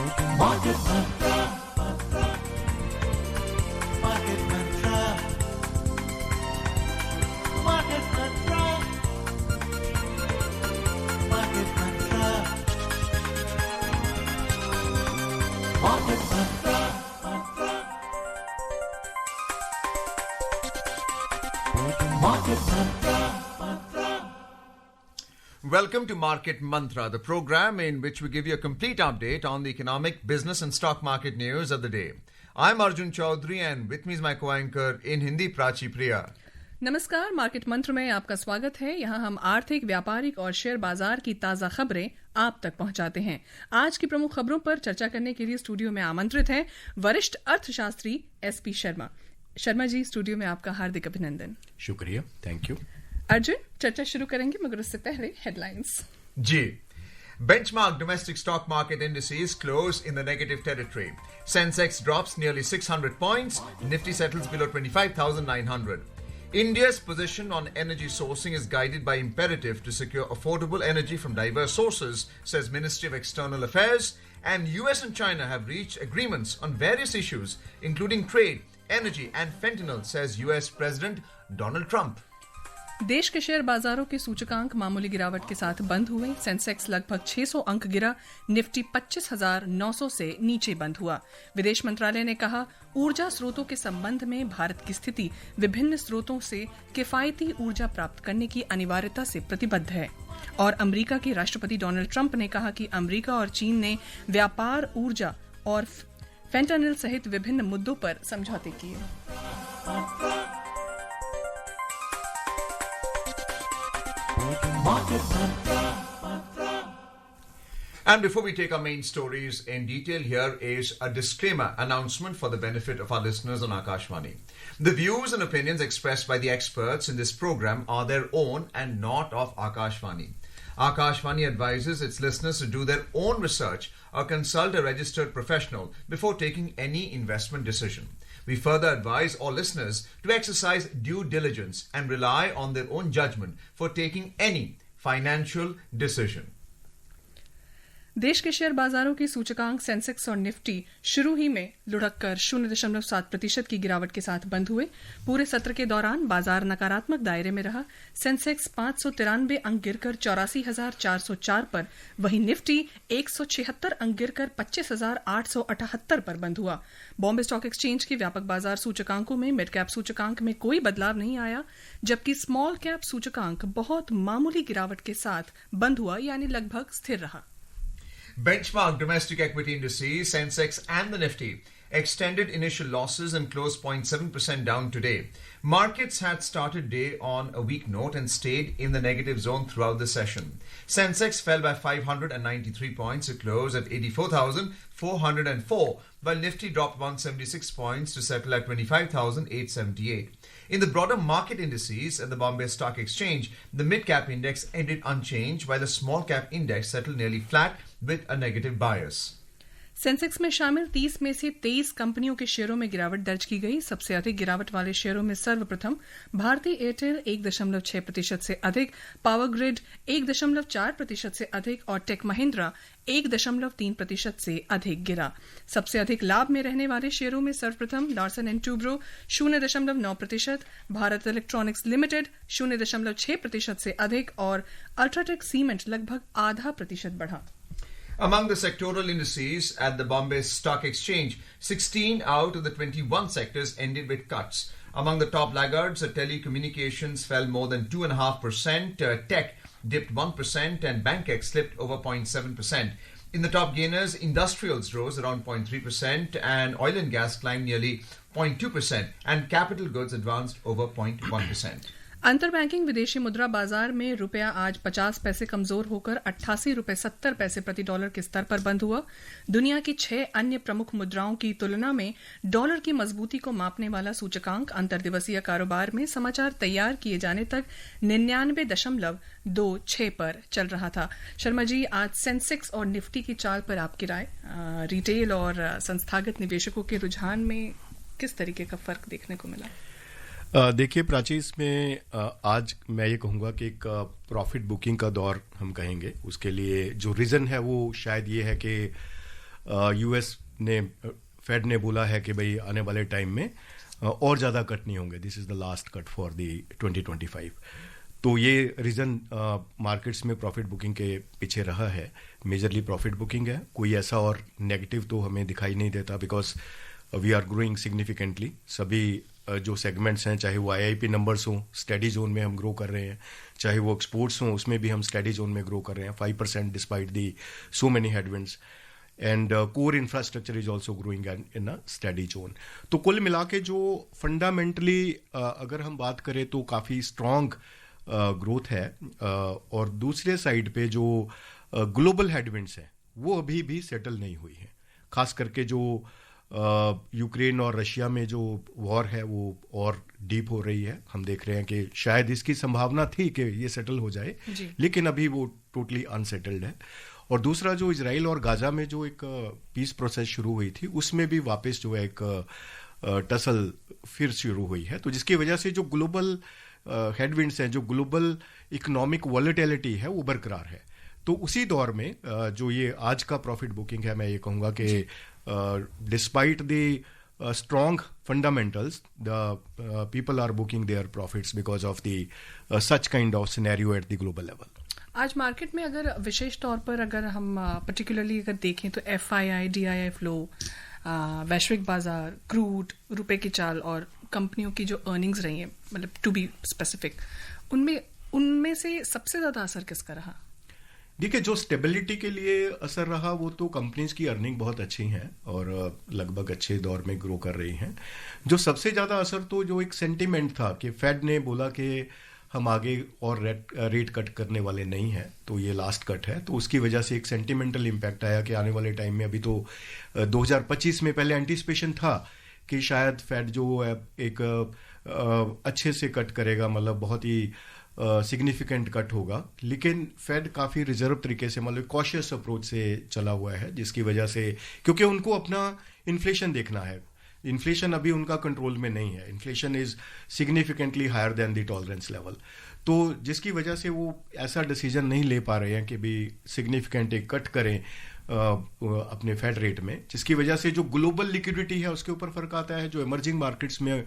Market Mantra. Market Mantra. Market Mantra. Market Mantra. Market Mantra. Market Mantra. Welcome to Market Mantra, the program in which we give you a complete update on the economic, business and stock market news of the day. I'm Arjun Chaudhary and with me is my co-anchor in Hindi, Prachi Priya. नमस्कार, market मंत्र में आपका स्वागत है। यहाँ हम आर्थिक, व्यापारिक और शेयर बाजार की ताज़ा खबरें आप तक पहुँचाते हैं। आज की प्रमुख खबरों पर चर्चा करने के लिए स्टूडियो में आमंत्रित हैं वरिष्ठ अर्थशास्त्री SP शर्मा। शर्मा जी, स्टूडियो में आपका हार्दिक अभिनंदन। शुक्रिया, थैंक यू। अर्जुन, चर्चा शुरू करेंगे मगर उससे पहले headlines. G. Benchmark domestic stock market indices close in the negative territory. Sensex drops nearly 600 points. Nifty settles below 25,900. India's position on energy sourcing is guided by imperative to secure affordable energy from diverse sources, says Ministry of External Affairs. And US and China have reached agreements on various issues, including trade, energy and fentanyl, says US President Donald Trump. देश के share बाजारों के सूचकांक मामूली गिरावट के साथ बंद हुए। सेंसेक्स लगभग 600 अंक गिरा। निफ्टी 25,900 से नीचे बंद हुआ। विदेश मंत्रालय ने कहा, ऊर्जा स्रोतों के संबंध में भारत की स्थिति विभिन्न स्रोतों से किफायती ऊर्जा प्राप्त करने की अनिवार्यता से प्रतिबद्ध है। और अमेरिका के राष्ट्रपति डोनाल्ड ट्रंप ने कहा कि अमेरिका और चीन ने व्यापार, ऊर्जा और फेंटानिल सहित विभिन्न मुद्दों पर समझौते किए। Market Mantra. And before we take our main stories in detail, here is a disclaimer announcement for the benefit of our listeners on Akashvani. The views and opinions expressed by the experts in this program are their own and not of Akashvani. Akashvani advises its listeners to do their own research or consult a registered professional before taking any investment decision. We further advise all listeners to exercise due diligence and rely on their own judgment for taking any financial decision. देश के share बाजारों की सूचकांक Sensex और Nifty शुरू ही में लुढ़ककर 0.7% की गिरावट के साथ बंद हुए। पूरे सत्र के दौरान बाजार नकारात्मक दायरे में रहा। सेंसेक्स 593 अंक गिरकर 84,404 पर, वहीं निफ्टी 176 अंक गिरकर 25,878 पर बंद हुआ। बॉम्बे स्टॉक एक्सचेंज के व्यापक बाजार सूचकांकों में मिड कैप सूचकांक में कोई बदलाव नहीं आया, जबकि स्मॉल कैप सूचकांक बहुत मामूली गिरावट के साथ बंद हुआ, यानी लगभग स्थिर रहा। Benchmark domestic equity indices, Sensex and the Nifty, extended initial losses and closed 0.7% down today. Markets had started day on a weak note and stayed in the negative zone throughout the session. Sensex fell by 593 points to close at 84,404, while Nifty dropped 176 points to settle at 25,878. In the broader market indices at the Bombay Stock Exchange, the mid-cap index ended unchanged, while the small-cap index settled nearly flat with a negative bias. Sensex में शामिल 30 में से 23 कंपनियों के शेयरों में गिरावट दर्ज की गई। सबसे अधिक गिरावट वाले शेयरों में सर्वप्रथम भारतीय एयरटेल 1.6% से अधिक, पावर ग्रिड 1.4% से अधिक और टेक महिंद्रा 1.3% से अधिक गिरा। सबसे अधिक लाभ में रहने वाले शेयरों में सर्वप्रथम Larsen and Toubro 0.9%, Bharat electronics limited 0.6% से अधिक और अल्ट्राटेक सीमेंट लगभग 0.5% बढ़ा। Among the sectoral indices at the Bombay Stock Exchange, 16 out of the 21 sectors ended with cuts. Among the top laggards, telecommunications fell more than 2.5%, tech dipped 1%, and BankX slipped over 0.7%. In the top gainers, industrials rose around 0.3%, and oil and gas climbed nearly 0.2%, and capital goods advanced over 0.1%. अंतर banking विदेशी मुद्रा बाजार में रुपया आज 50 पैसे कमजोर होकर 88 रुपए 70 पैसे प्रति डॉलर के स्तर पर बंद हुआ। दुनिया की 6 अन्य प्रमुख मुद्राओं की तुलना में डॉलर की मजबूती को मापने वाला सूचकांक अंतर्दिवसीय कारोबार में समाचार तैयार किए जाने तक 99.26 पर चल रहा था। शर्मा जी, आज सेंसेक्स और निफ्टी की चाल पर आपकी राय, रिटेल और संस्थागत निवेशकों के रुझान में किस तरीके का फर्क देखने को मिला? देखिए प्राची, इसमें आज मैं ये कहूँगा कि एक प्रॉफिट बुकिंग का दौर हम कहेंगे। उसके लिए जो रीज़न है वो शायद ये है कि यूएस ने फेड ने बोला है कि भाई आने वाले टाइम में और ज़्यादा कट नहीं होंगे, this is the last cut for the 2025। तो ये रीज़न मार्केट्स में प्रॉफिट बुकिंग के पीछे रहा है, मेजरली प्रॉफिट बुकिंग है। कोई ऐसा और नेगेटिव तो हमें दिखाई नहीं देता, because we are growing significantly. सभी जो सेगमेंट्स हैं, चाहे वो आईआईपी नंबर्स हों, स्टडी जोन में हम ग्रो कर रहे हैं, चाहे वो एक्सपोर्ट्स हों, उसमें भी हम स्टडी जोन में ग्रो कर रहे हैं 5% despite the so many headwinds, and core infrastructure is also growing in a study zone. तो कुल मिला के जो फंडामेंटली अगर हम बात करें तो काफ़ी स्ट्रॉन्ग ग्रोथ है। और दूसरे साइड पे जो ग्लोबल हेडविंड्स हैं वो अभी भी सेटल नहीं हुई हैं, खास करके जो यूक्रेन और रशिया में जो वॉर है वो और डीप हो रही है। हम देख रहे हैं कि शायद इसकी संभावना थी कि ये सेटल हो जाए, लेकिन अभी वो टोटली अनसेटल्ड है। और दूसरा जो इजराइल और गाजा में जो एक पीस प्रोसेस शुरू हुई थी, उसमें भी वापस जो है एक टसल फिर शुरू हुई है। तो जिसकी वजह से जो ग्लोबल हेडविंड्स हैं, जो ग्लोबल इकोनॉमिक वॉलेटिलिटी है, वो बरकरार है। तो उसी दौर में जो ये आज का प्रॉफिट बुकिंग है, मैं ये कहूँगा कि despite the strong fundamentals, the people are booking their profits because of the such kind of scenario at the global level. आज मार्केट में अगर विशेष तौर पर अगर हम पर्टिकुलरली अगर देखें तो FII, DII फ्लो, वैश्विक बाजार, क्रूड, रुपए की चाल और कंपनियों की जो अर्निंग्स रही हैं, मतलब टू बी स्पेसिफिक, उनमें से सबसे ज्यादा असर किसका रहा? देखिए, जो स्टेबिलिटी के लिए असर रहा वो तो कंपनीज की अर्निंग बहुत अच्छी हैं और लगभग अच्छे दौर में ग्रो कर रही हैं। जो सबसे ज़्यादा असर तो जो एक सेंटीमेंट था कि फेड ने बोला कि हम आगे और रेट कट करने वाले नहीं हैं, तो ये लास्ट कट है, तो उसकी वजह से एक सेंटिमेंटल इम्पैक्ट आया कि आने वाले टाइम में, अभी तो 2025 में पहले एंटिसिपेशन था कि शायद फेड जो है एक अच्छे से कट करेगा, मतलब बहुत ही सिग्निफिकेंट कट होगा, लेकिन फेड काफ़ी रिजर्व तरीके से, मतलब कॉशियस अप्रोच से चला हुआ है, जिसकी वजह से, क्योंकि उनको अपना इन्फ्लेशन देखना है। इन्फ्लेशन अभी उनका कंट्रोल में नहीं है, inflation is significantly higher than the tolerance level, तो जिसकी वजह से वो ऐसा डिसीजन नहीं ले पा रहे हैं कि भी सिग्निफिकेंट एक कट करें अपने फेड रेट में, जिसकी वजह से जो ग्लोबल लिक्विडिटी है उसके ऊपर फर्क आता है, जो इमर्जिंग मार्केट्स में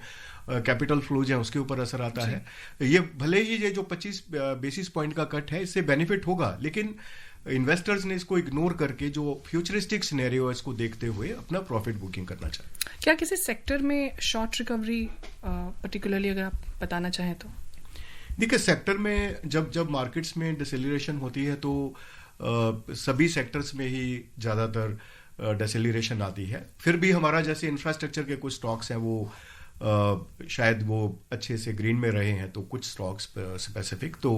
कैपिटल फ्लोज हैं उसके ऊपर असर आता है। ये भले ही ये जो 25 बेसिस पॉइंट का कट है इससे बेनिफिट होगा, लेकिन इन्वेस्टर्स ने इसको इग्नोर करके जो फ्यूचरिस्टिक सिनेरियो है इसको देखते हुए अपना प्रॉफिट बुकिंग करना चाहिए। क्या किसी सेक्टर में शॉर्ट रिकवरी पर्टिकुलरली अगर आप बताना चाहें तो? देखिए, सेक्टर में जब मार्केट्स में डिसेलरेशन होती है तो सभी सेक्टर्स में ही ज़्यादातर डिसेलरेशन आती है। फिर भी हमारा जैसे इंफ्रास्ट्रक्चर के कुछ स्टॉक्स हैं वो शायद वो अच्छे से ग्रीन में रहे हैं, तो कुछ स्टॉक्स स्पेसिफिक तो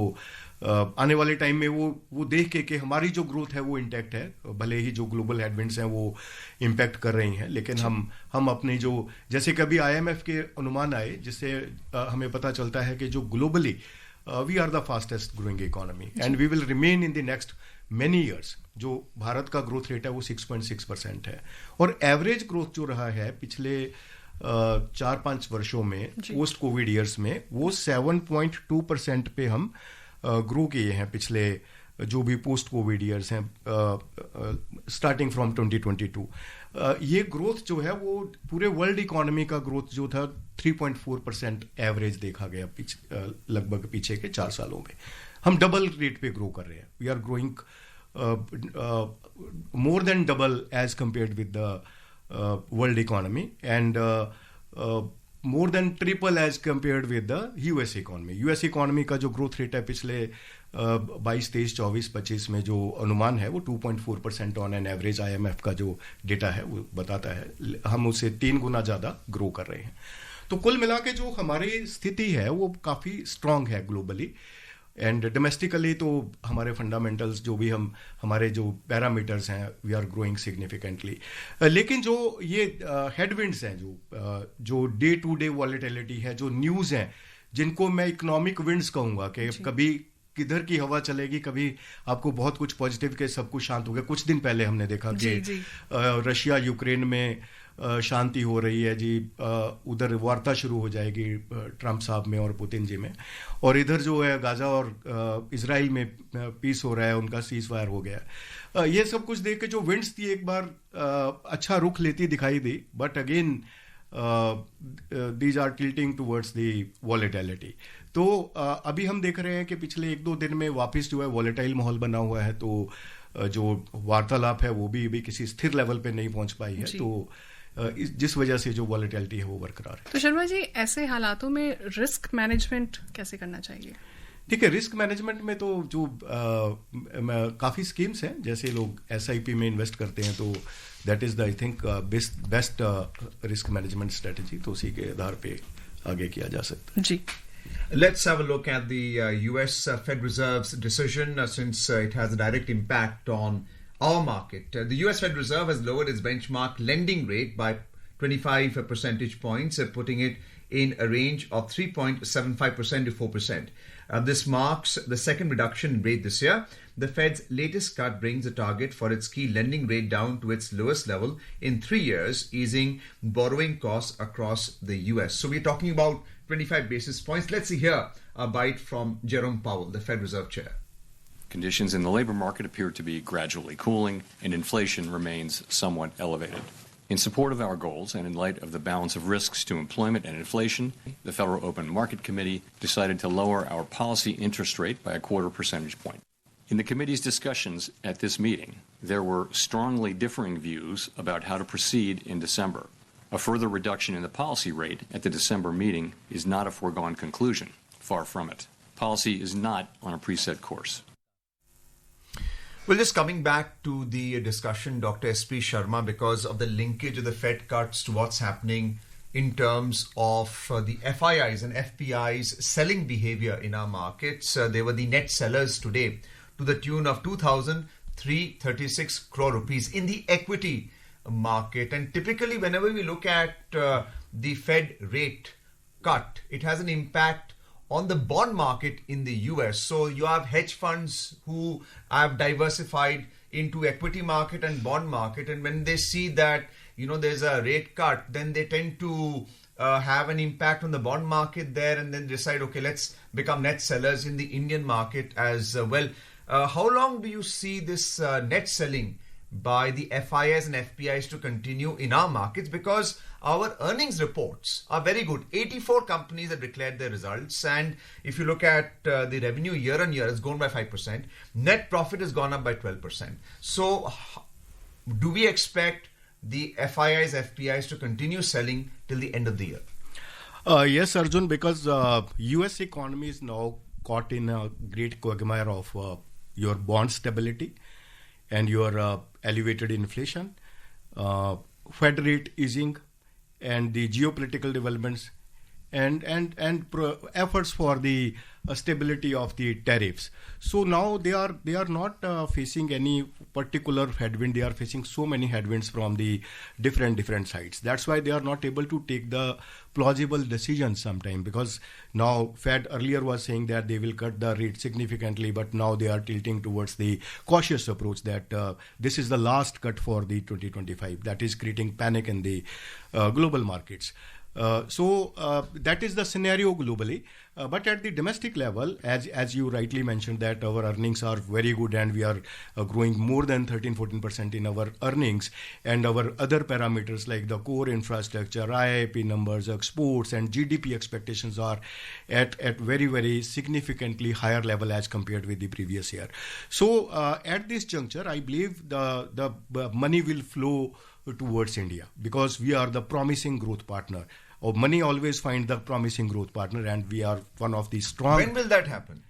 आने वाले टाइम में वो देख के कि हमारी जो ग्रोथ है वो इंटैक्ट है, भले ही जो ग्लोबल हेडविंड्स हैं वो इम्पैक्ट कर रही हैं, लेकिन हम अपनी जो, जैसे कभी IMF के अनुमान आए जिससे हमें पता चलता है कि जो globally we are the fastest growing economy and we will remain in the next many years. जो भारत का ग्रोथ रेट है वो 6.6% है, और एवरेज ग्रोथ जो रहा है पिछले 4-5 वर्षों में पोस्ट कोविड ईयर्स में वो 7.2% पे हम ग्रो किए हैं पिछले जो भी पोस्ट कोविड ईयर्स हैं स्टार्टिंग फ्रॉम 2022। ये ग्रोथ जो है वो पूरे वर्ल्ड इकोनॉमी का ग्रोथ जो था 3.4% एवरेज देखा गया लगभग पीछे के 4 सालों में। हम डबल रेट पे ग्रो कर रहे हैं, we are growing more than double as compared with the world economy and more than triple as compared with the US economy. US economy का जो ग्रोथ रेट है पिछले 22, 23, 24, 25 में जो अनुमान है वो 2.4% ऑन एन एवरेज IMF का जो डेटा है वो बताता है, हम उससे 3 गुना ज़्यादा ग्रो कर रहे हैं। तो कुल मिला के जो हमारी स्थिति है वो काफ़ी स्ट्रांग है ग्लोबली एंड डोमेस्टिकली। तो हमारे फंडामेंटल्स जो भी हमारे जो पैरामीटर्स हैं वी आर ग्रोइंग सिग्निफिकेंटली, लेकिन जो ये हेडविंड्स हैं जो डे टू डे वॉलेटिलिटी है, जो न्यूज़ हैं जिनको मैं इकोनॉमिक विंड्स कहूँगा कि कभी किधर की हवा चलेगी, कभी आपको बहुत कुछ पॉजिटिव के सब कुछ शांत हो गया। कुछ दिन पहले हमने देखा कि रशिया यूक्रेन में शांति हो रही है जी, उधर वार्ता शुरू हो जाएगी ट्रंप साहब में और पुतिन जी में, और इधर जो है गाजा और इजराइल में पीस हो रहा है, उनका सीज फायर हो गया। ये सब कुछ देख के जो विंड्स थी एक बार अच्छा रुख लेती दिखाई दी, but again these are tilting towards the volatility. तो अभी हम देख रहे हैं कि पिछले 1-2 दिन में वापस जो है वॉलेटाइल माहौल बना हुआ है, तो जो वार्तालाप है वो भी किसी स्थिर लेवल पे नहीं पहुंच पाई है, तो जिस वजह से जो वॉलेटिलिटी है वो बरकरार है। तो शर्मा जी, ऐसे हालातों में रिस्क मैनेजमेंट कैसे करना चाहिए? ठीक है, रिस्क मैनेजमेंट में तो जो काफ़ी स्कीम्स हैं, जैसे लोग SIP में इन्वेस्ट करते हैं, तो that is the I think best risk management strategy, तो उसी के आधार पे आगे किया जा सकता है। जी, Let's have a look at the US Fed Reserve's decision since it has a direct impact on our market. The US Fed Reserve has lowered its benchmark lending rate by 25 percentage points, putting it in a range of 3.75% to 4%. This marks the second reduction in rate this year. The Fed's latest cut brings the target for its key lending rate down to its lowest level in 3 years, easing borrowing costs across the US. So we're talking about 25 basis points. Let's hear a bite from Jerome Powell, the Fed Reserve Chair. Conditions in the labor market appear to be gradually cooling, and inflation remains somewhat elevated. In support of our goals and in light of the balance of risks to employment and inflation, the Federal Open Market Committee decided to lower our policy interest rate by 1/4 percentage point. In the committee's discussions at this meeting, there were strongly differing views about how to proceed in December. A further reduction in the policy rate at the December meeting is not a foregone conclusion. Far from it. Policy is not on a preset course. Well, just coming back to the discussion, Dr. S.P. Sharma, because of the linkage of the Fed cuts to what's happening in terms of the FIIs and FPIs selling behavior in our markets. They were the net sellers today to the tune of 2,336 crore rupees in the equity market. And typically whenever we look at the Fed rate cut, it has an impact on the bond market in the US. So you have hedge funds who have diversified into equity market and bond market, and when they see that there's a rate cut, then they tend to have an impact on the bond market there, and then decide, okay, let's become net sellers in the Indian market as well. How long do you see this net selling by the FIs and FPIs to continue in our markets? Because our earnings reports are very good. 84 companies have declared their results, and if you look at the revenue year on year, it's grown by 5%. Net profit has gone up by 12%. So do we expect the FIs, FPIs to continue selling till the end of the year? Yes, Arjun, because US economy is now caught in a great quagmire of your bond stability and your elevated inflation, Fed rate easing, and the geopolitical developments, and efforts for the stability of the tariffs. So now they are not facing any particular headwind. They are facing so many headwinds from the different sides. That's why they are not able to take the plausible decisions sometime, because now Fed earlier was saying that they will cut the rate significantly, but now they are tilting towards the cautious approach that this is the last cut for the 2025. That is creating panic in the global markets. So that is the scenario globally, but at the domestic level, as you rightly mentioned, that our earnings are very good, and we are growing more than 13-14% in our earnings, and our other parameters like the core infrastructure, IIP numbers, exports, and GDP expectations are at very significantly higher level as compared with the previous year. So at this juncture, I believe the money will flow towards India, because we are the promising growth partner. Money always find the promising growth partner, and we are one of the strong. When will that happen?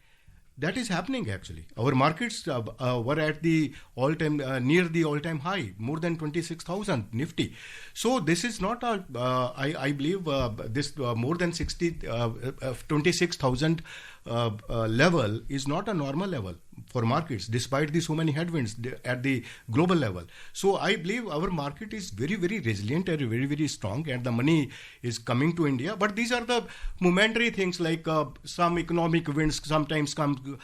That is happening actually. Our markets were at the all-time near the all-time high, more than 26,000 Nifty. So this is not a. I believe this more than 26,000 level is not a normal level for markets, despite the so many headwinds at the global level. So I believe our market is very, very resilient and very, very strong, and the money is coming to India. But these are the momentary things, like some economic winds sometimes come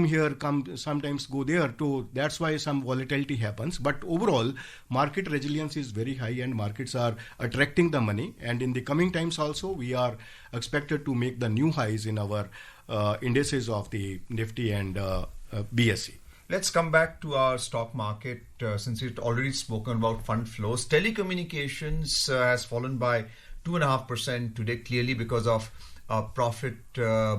here, sometimes go there. So that's why some volatility happens. But overall, market resilience is very high, and markets are attracting the money. And in the coming times also, we are expected to make the new highs in our indices of the Nifty and BSE. Let's come back to our stock market, since we've already spoken about fund flows. Telecommunications has fallen by 2.5% today, clearly because of profit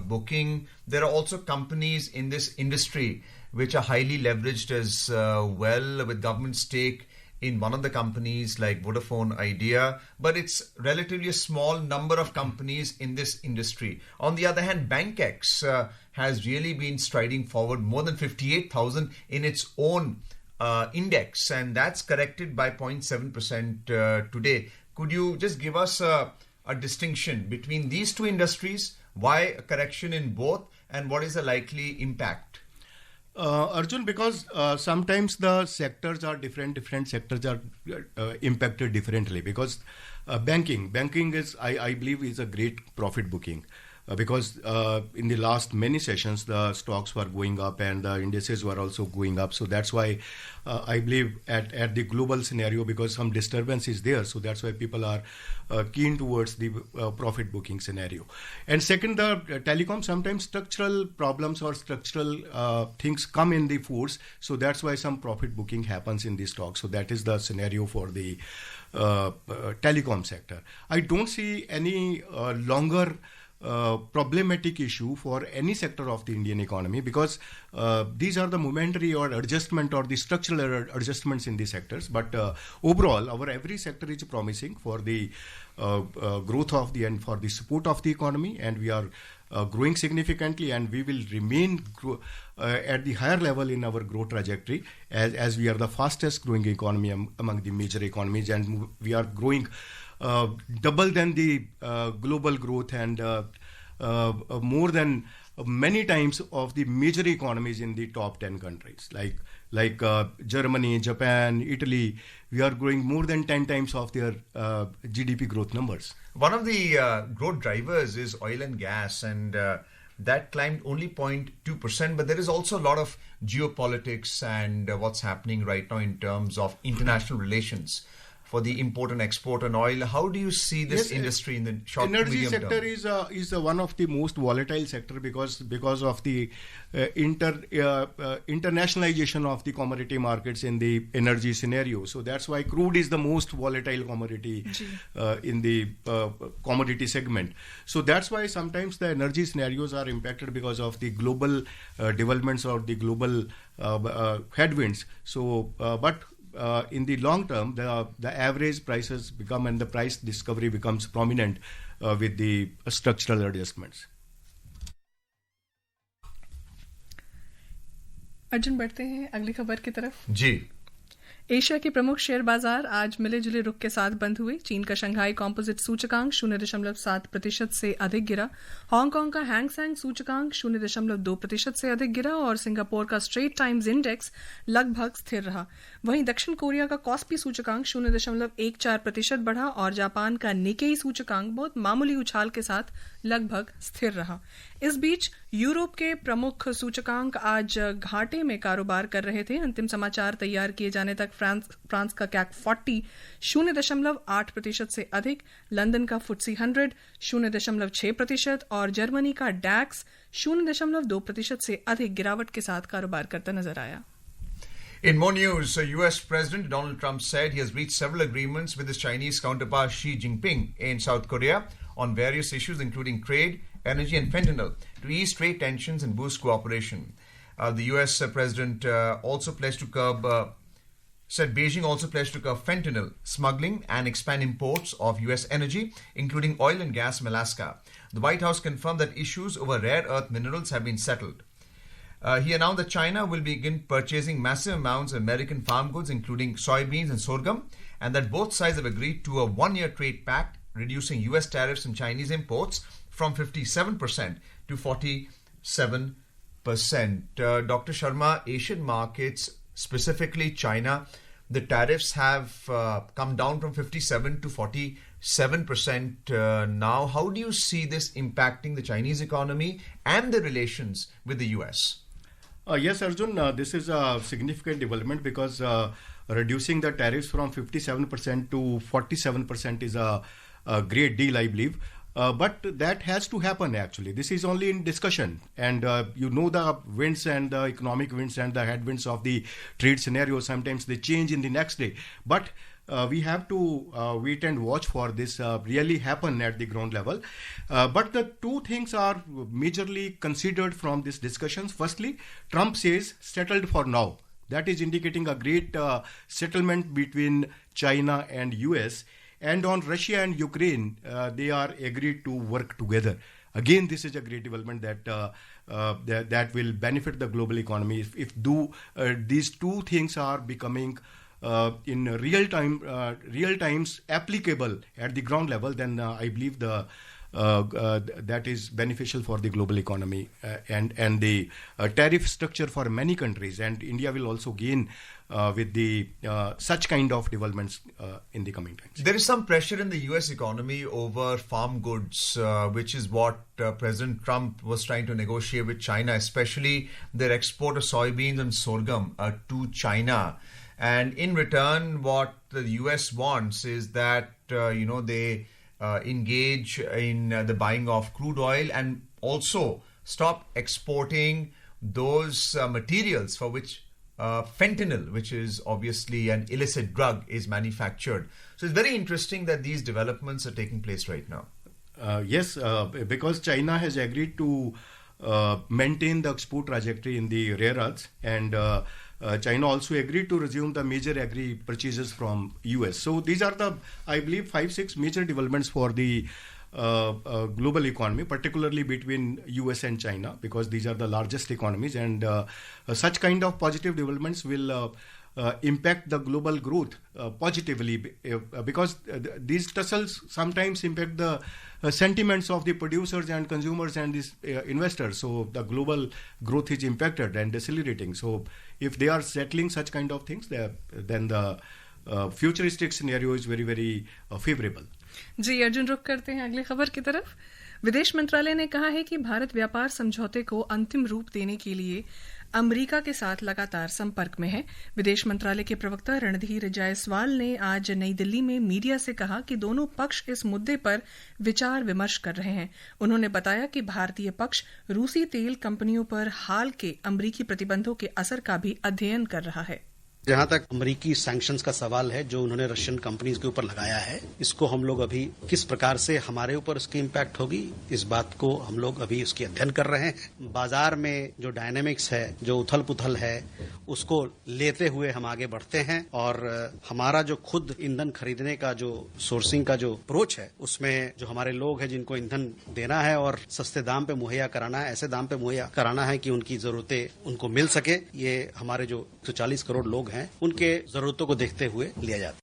booking. There are also companies in this industry which are highly leveraged as well, with government stake in one of the companies like Vodafone Idea, but it's relatively a small number of companies in this industry. On the other hand, BankX has really been striding forward, more than 58,000 in its own index, and that's corrected by 0.7% today. Could you just give us a distinction between these two industries, why a correction in both, and what is the likely impact? Arjun, because sometimes the sectors are different sectors are impacted differently, because banking is, I believe, is a great profit booking. Because in the last many sessions, the stocks were going up and the indices were also going up. So that's why I believe at the global scenario, because some disturbance is there. So that's why people are keen towards the profit booking scenario. And second, the telecom, sometimes structural problems or structural things come in the force. So that's why some profit booking happens in the stock. So that is the scenario for the telecom sector. I don't see any longer problematic issue for any sector of the Indian economy, because these are the momentary or adjustment or the structural adjustments in the sectors. But overall, our every sector is promising for the growth of the and for the support of the economy, and we are growing significantly, and we will remain at the higher level in our growth trajectory, as we are the fastest growing economy among the major economies, and we are growing double than the global growth, and more than many times of the major economies in the top 10 countries, like Germany, Japan, Italy. We are growing more than 10 times of their GDP growth numbers. One of the growth drivers is oil and gas, and that climbed only 0.2%, but there is also a lot of geopolitics and what's happening right now in terms of international relations for the import and export on oil. How do you see this industry in the short to medium term? Energy sector is one of the most volatile sector because of the internationalization of the commodity markets in the energy scenario. So that's why crude is the most volatile commodity in the commodity segment. So that's why sometimes the energy scenarios are impacted because of the global developments or the global headwinds. So but in the long term, the average prices become, and the price discovery becomes prominent with the structural adjustments. Arjun, बढ़ते हैं अगली खबर की तरफ। जी। Asia के प्रमुख share बाजार आज मिले जुले रुख के साथ बंद हुए। चीन का शंघाई कॉम्पोजिट सूचकांक 0.7% से अधिक गिरा। हांगकांग का हैंग सेंग सूचकांक 0.2% से अधिक गिरा और सिंगापुर का स्ट्रेट टाइम्स इंडेक्स लगभग स्थिर रहा। वहीं दक्षिण कोरिया का कॉस्पी सूचकांक 0.14% बढ़ा और जापान का निकेई सूचकांक बहुत मामूली उछाल के साथ लगभग स्थिर रहा। इस बीच यूरोप के प्रमुख सूचकांक आज घाटे में कारोबार कर रहे थे। अंतिम समाचार तैयार किए जाने तक फ्रांस का कैक 40 0.8% से अधिक, लंदन का FTSE 100 0.6% और जर्मनी का डैक्स 0.2% से अधिक गिरावट के साथ कारोबार करता नजर आया। In more news, US President Donald Trump said he has reached several agreements with his Chinese counterpart Xi Jinping in South Korea on various issues including trade, energy and fentanyl to ease trade tensions and boost cooperation. The US President also pledged to curb said Beijing also pledged to curb fentanyl smuggling and expand imports of US energy, including oil and gas from Alaska. The White House confirmed that issues over rare earth minerals have been settled. He announced that China will begin purchasing massive amounts of American farm goods, including soybeans and sorghum, and that both sides have agreed to a one-year trade pact, reducing US tariffs on Chinese imports from 57% to 47%. Dr. Sharma, Asian markets, specifically China, the tariffs have come down from 57 to 47% now. How do you see this impacting the Chinese economy and the relations with the US? Yes, Arjun, this is a significant development because reducing the tariffs from 57% to 47% is a great deal, I believe. But that has to happen, actually. This is only in discussion. And you know the winds and the economic winds and the headwinds of the trade scenario. Sometimes they change in the next day. But we have to wait and watch for this really happen at the ground level. But the two things are majorly considered from these discussions. Firstly, Trump says settled for now. That is indicating a great settlement between China and US. And on Russia and Ukraine, they are agreed to work together. Again, this is a great development that will benefit the global economy. If these two things are becoming in real times applicable at the ground level, then I believe that is beneficial for the global economy and the tariff structure for many countries. And India will also gain with the such kind of developments in the coming times. There is some pressure in the US economy over farm goods, which is what President Trump was trying to negotiate with China, especially their export of soybeans and sorghum to China. And in return, what the US wants is that they engage in the buying of crude oil and also stop exporting those materials for which fentanyl, which is obviously an illicit drug, is manufactured. So it's very interesting that these developments are taking place right now. Yes, because China has agreed to maintain the export trajectory in the rare earths, and China also agreed to resume the major agri purchases from US. So these are the, I believe, 5-6 major developments for the global economy, particularly between US and China, because these are the largest economies, and such kind of positive developments will impact the global growth positively, because these tussles sometimes impact the sentiments of the producers and consumers and these investors. So the global growth is impacted and decelerating. So if they are settling such kind of things, then the futuristic scenario is very, very favorable. जी अर्जुन, रुक करते हैं अगली खबर की तरफ। विदेश मंत्रालय ने कहा है कि भारत व्यापार समझौते को अंतिम रूप देने के लिए अमेरिका के साथ लगातार संपर्क में है। विदेश मंत्रालय के प्रवक्ता रणधीर जायसवाल ने आज नई दिल्ली में मीडिया से कहा कि दोनों पक्ष इस मुद्दे पर विचार विमर्श कर रहे हैं। उन्होंने बताया कि भारतीय पक्ष रूसी तेल कंपनियों पर हाल के अमेरिकी प्रतिबंधों के असर का भी अध्ययन कर रहा है। जहां तक अमेरिकी सैंक्शंस का सवाल है जो उन्होंने रशियन कंपनीज के ऊपर लगाया है, इसको हम लोग अभी किस प्रकार से हमारे ऊपर इसकी इम्पैक्ट होगी, इस बात को हम लोग अभी इसकी अध्ययन कर रहे हैं। बाजार में जो डायनेमिक्स है, जो उथल पुथल है, उसको लेते हुए हम आगे बढ़ते हैं और हमारा जो खुद ईंधन खरीदने का जो सोर्सिंग का जो अप्रोच है, उसमें जो हमारे लोग हैं जिनको ईंधन देना है और सस्ते दाम पे मुहैया कराना है, ऐसे दाम पे मुहैया कराना है कि उनकी जरूरतें उनको मिल सके, ये हमारे जो 140 करोड़ लोग हैं उनके जरूरतों को देखते हुए लिया जाता है।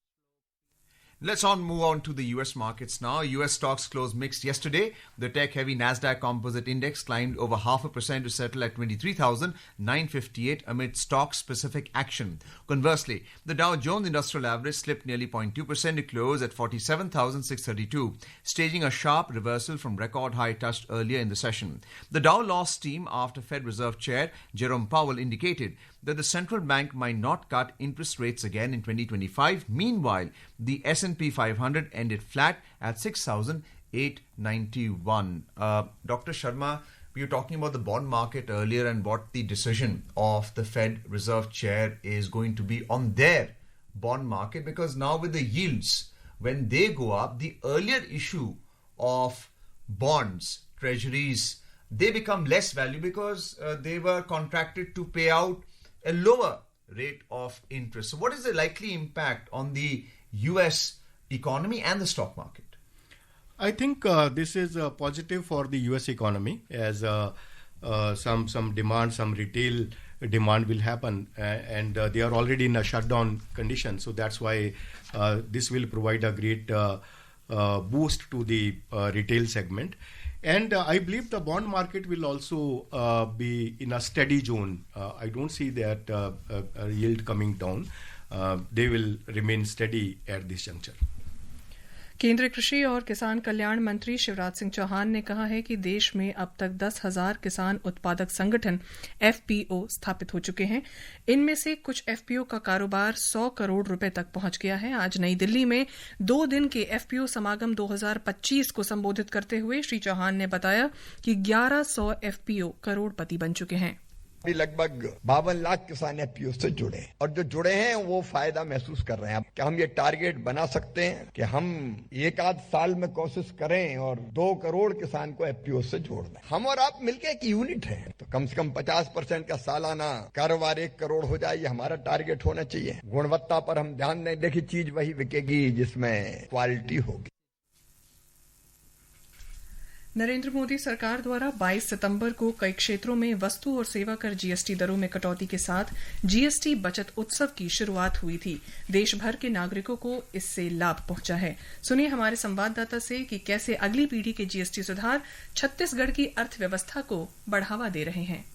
Let's move on to the US markets now. US stocks closed mixed yesterday. The tech-heavy Nasdaq Composite Index climbed over 0.5% to settle at 23,958 amid stock-specific action. Conversely, the Dow Jones Industrial Average slipped nearly 0.2% to close at 47,632, staging a sharp reversal from record high touched earlier in the session. The Dow lost steam after Fed Reserve Chair Jerome Powell indicated that the central bank might not cut interest rates again in 2025. Meanwhile, the S&P 500 ended flat at 6,891. Dr. Sharma, we were talking about the bond market earlier and what the decision of the Fed Reserve Chair is going to be on their bond market, because now with the yields, when they go up, the earlier issue of bonds, treasuries, they become less value because they were contracted to pay out a lower rate of interest. So what is the likely impact on the US economy and the stock market? I think this is positive for the US economy, as some demand, some retail demand will happen, and they are already in a shutdown condition. So that's why this will provide a great boost to the retail segment. And I believe the bond market will also be in a steady zone. I don't see that yield coming down. They will remain steady at this juncture. केंद्रीय कृषि और किसान कल्याण मंत्री शिवराज सिंह चौहान ने कहा है कि देश में अब तक 10,000 किसान उत्पादक संगठन एफपीओ स्थापित हो चुके हैं। इनमें से कुछ एफपीओ का कारोबार 100 करोड़ रुपए तक पहुंच गया है। आज नई दिल्ली में 2 दिन के एफपीओ समागम 2025 को संबोधित करते हुए श्री चौहान ने बताया कि 1100 एफपीओ करोड़पति बन चुके हैं। अभी लगभग 52 लाख किसान एफपीओ से जुड़े और जो जुड़े हैं वो फायदा महसूस कर रहे हैं। क्या हम ये टारगेट बना सकते हैं कि हम एक आध साल में कोशिश करें और 2 करोड़ किसान को एफपीओ से जोड़ दें? हम और आप मिलकर एक यूनिट हैं, तो कम से कम 50% का सालाना कारोबार 1 करोड़ हो जाए, ये हमारा टारगेट होना चाहिए। गुणवत्ता पर हम ध्यान दें, देखिए चीज वही बिकेगी जिसमें क्वालिटी होगी। नरेंद्र मोदी सरकार द्वारा 22 सितंबर को कई क्षेत्रों में वस्तु और सेवा कर जीएसटी दरों में कटौती के साथ जीएसटी बचत उत्सव की शुरुआत हुई थी। देश भर के नागरिकों को इससे लाभ पहुंचा है। सुनिए हमारे संवाददाता से कि कैसे अगली पीढ़ी के जीएसटी सुधार छत्तीसगढ़ की अर्थव्यवस्था को बढ़ावा दे रहे हैं।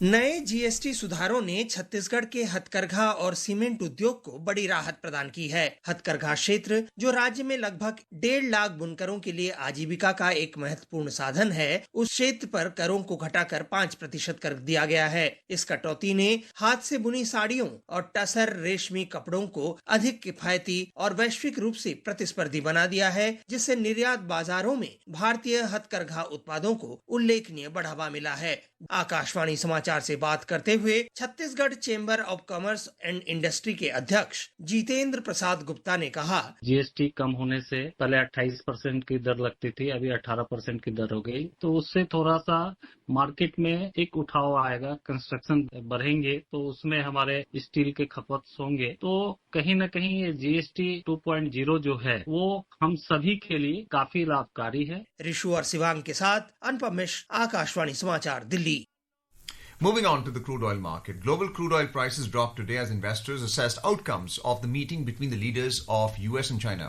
नए जीएसटी सुधारों ने छत्तीसगढ़ के हथकरघा और सीमेंट उद्योग को बड़ी राहत प्रदान की है। हथकरघा क्षेत्र, जो राज्य में लगभग 1.5 लाख बुनकरों के लिए आजीविका का एक महत्वपूर्ण साधन है, उस क्षेत्र पर करों को घटाकर 5% कर दिया गया है। इस कटौती ने हाथ से बुनी साड़ियों और टसर रेशमी कपड़ों को अधिक किफायती और वैश्विक रूप से प्रतिस्पर्धी बना दिया है, जिससे निर्यात बाजारों में भारतीय हथकरघा उत्पादों को उल्लेखनीय बढ़ावा मिला है। आकाशवाणी समाचार से बात करते हुए Chhattisgarh chamber of commerce and industry के अध्यक्ष जितेंद्र प्रसाद गुप्ता ने कहा, जीएसटी कम होने से पहले 28% की दर लगती थी, अभी 18% की दर हो गई, तो उससे थोड़ा सा मार्केट में एक उठाव आएगा। कंस्ट्रक्शन बढ़ेंगे तो उसमें हमारे स्टील के खपत होंगे, तो कहीं न कहीं ये जीएसटी 2.0 जो है वो हम सभी के लिए काफी लाभकारी है। ऋषु और शिवांग के साथ अनुपम मिश्र, आकाशवाणी समाचार, Delhi. Moving on to the crude oil market. Global crude oil prices dropped today as investors assessed outcomes of the meeting between the leaders of US and China.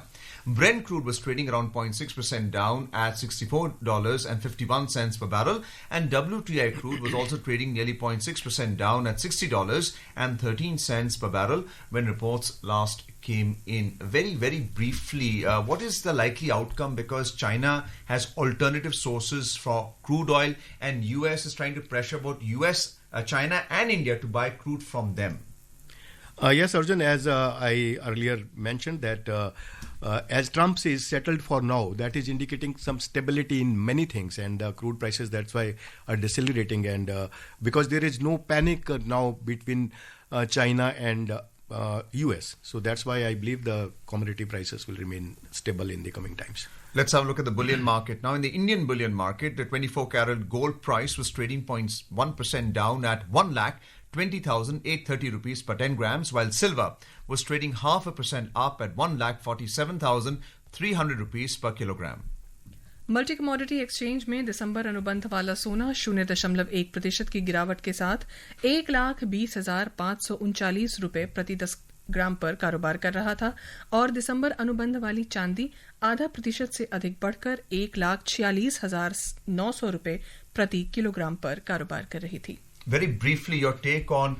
Brent crude was trading around 0.6% down at $64.51 per barrel, and WTI crude was also trading nearly 0.6% down at $60.13 per barrel when reports last came in. Very briefly, what is the likely outcome, because China has alternative sources for crude oil and US is trying to pressure both US, China and India to buy crude from them? Yes, Arjun, as I earlier mentioned that as Trump is settled for now, that is indicating some stability in many things, and crude prices that's why are decelerating, and because there is no panic now between China and US. So that's why I believe the commodity prices will remain stable in the coming times. Let's have a look at the bullion market. Now, in the Indian bullion market, the 24-carat gold price was trading 0.1% down at 1,20,830 rupees per 10 grams, while silver was trading 0.5% up at 1,47,300 rupees per kilogram. Multi commodity exchange में दिसंबर अनुबंध वाला सोना 0.1% की गिरावट के साथ 1,20,539 रुपए प्रति 10 ग्राम पर कारोबार कर रहा था, और दिसंबर अनुबंध वाली चांदी 0.5% से अधिक बढ़कर 1,46,900 रुपए प्रति किलोग्राम पर कारोबार कर रही थी। Very briefly, your take on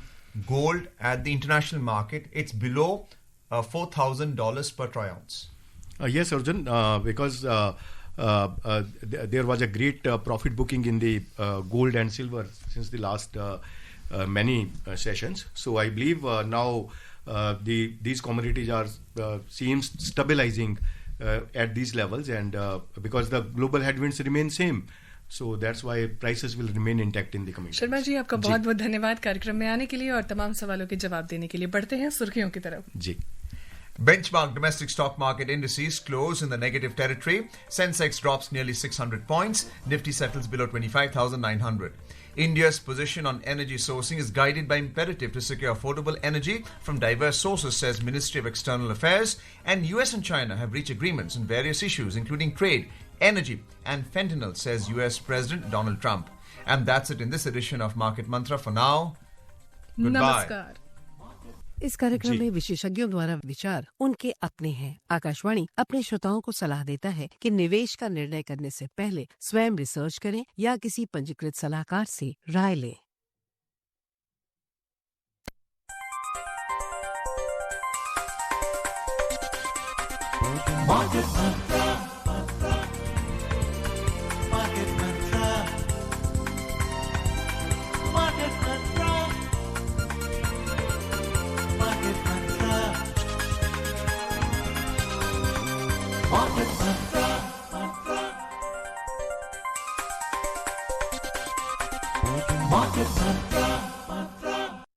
gold at the international market. It's below $4,000 per troy ounce. Yes, Arjun, because there was a great profit booking in the gold and silver since the last many sessions. So I believe now these commodities are seems stabilizing at these levels, and because the global headwinds remain same. So that's why prices will remain intact in the coming days. Sharma ji, आपका बहुत बहुत धन्यवाद कार्यक्रम में आने के लिए और तमाम सवालों के जवाब देने के लिए। बढ़ते हैं सुर्खियों की तरफ। जी। Benchmark domestic stock market indices close in the negative territory. Sensex drops nearly 600 points. Nifty settles below 25,900. India's position on energy sourcing is guided by imperative to secure affordable energy from diverse sources, says Ministry of External Affairs. And US and China have reached agreements on various issues, including trade, energy, and fentanyl, says US President Donald Trump. And that's it in this edition of Market Mantra. For now, goodbye. नमस्कार। इस कार्यक्रम जी। में विशेषज्ञों द्वारा विचार उनके अपने हैं। आकाशवाणी अपने श्रोताओं को सलाह देता है कि निवेश का निर्णय करने से पहले स्वयं रिसर्च करें या किसी पंजीकृत सलाहकार से राय लें। Market Mantra.